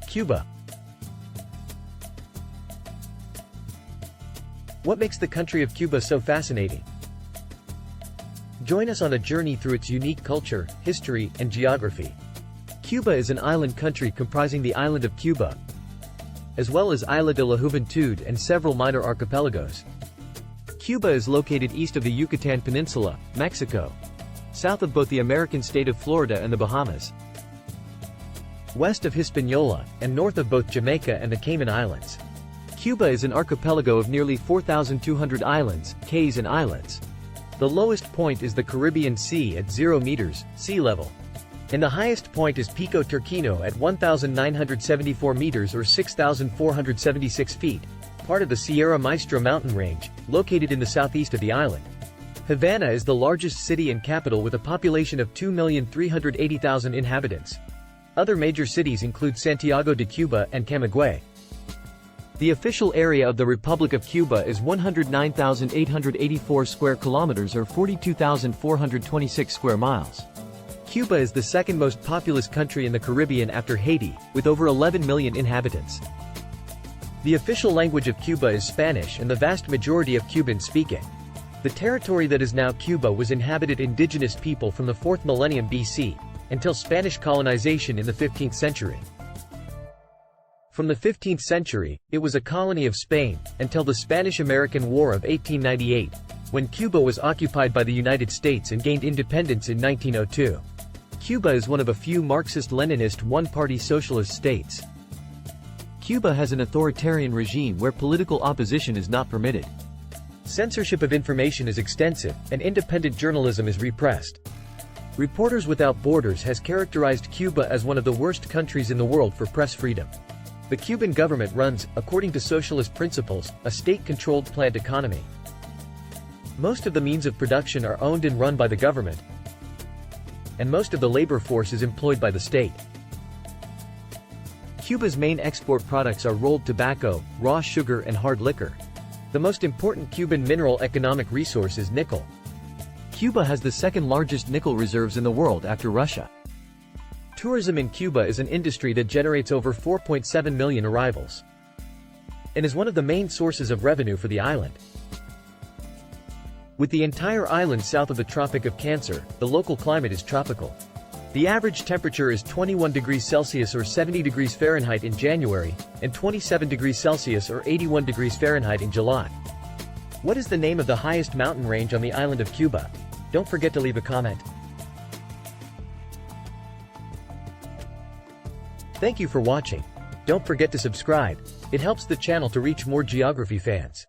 Cuba. What makes the country of Cuba so fascinating? Join us on a journey through its unique culture, history, and geography. Cuba is an island country comprising the island of Cuba, as well as Isla de la Juventud and several minor archipelagos. Cuba is located east of the Yucatan Peninsula, Mexico, south of both the American state of Florida and the Bahamas, west of Hispaniola, and north of both Jamaica and the Cayman Islands. Cuba is an archipelago of nearly 4,200 islands, cays and islets. The lowest point is the Caribbean Sea at 0 meters, sea level. And the highest point is Pico Turquino at 1,974 meters or 6,476 feet, part of the Sierra Maestra mountain range, located in the southeast of the island. Havana is the largest city and capital with a population of 2,380,000 inhabitants. Other major cities include Santiago de Cuba and Camagüey. The official area of the Republic of Cuba is 109,884 square kilometers or 42,426 square miles. Cuba is the second most populous country in the Caribbean after Haiti, with over 11 million inhabitants. The official language of Cuba is Spanish and the vast majority of Cubans speak it. The territory that is now Cuba was inhabited indigenous people from the 4th millennium BC, until Spanish colonization in the 15th century. From the 15th century, it was a colony of Spain, until the Spanish-American War of 1898, when Cuba was occupied by the United States and gained independence in 1902. Cuba is one of a few Marxist-Leninist one-party socialist states. Cuba has an authoritarian regime where political opposition is not permitted. Censorship of information is extensive, and independent journalism is repressed. Reporters Without Borders has characterized Cuba as one of the worst countries in the world for press freedom. The Cuban government runs, according to socialist principles, a state-controlled planned economy. Most of the means of production are owned and run by the government, and most of the labor force is employed by the state. Cuba's main export products are rolled tobacco, raw sugar and hard liquor. The most important Cuban mineral economic resource is nickel. Cuba has the second largest nickel reserves in the world after Russia. Tourism in Cuba is an industry that generates over 4.7 million arrivals, and is one of the main sources of revenue for the island. With the entire island south of the Tropic of Cancer, the local climate is tropical. The average temperature is 21 degrees Celsius or 70 degrees Fahrenheit in January, and 27 degrees Celsius or 81 degrees Fahrenheit in July. What is the name of the highest mountain range on the island of Cuba? Don't forget to leave a comment. Thank you for watching. Don't forget to subscribe. It helps the channel to reach more geography fans.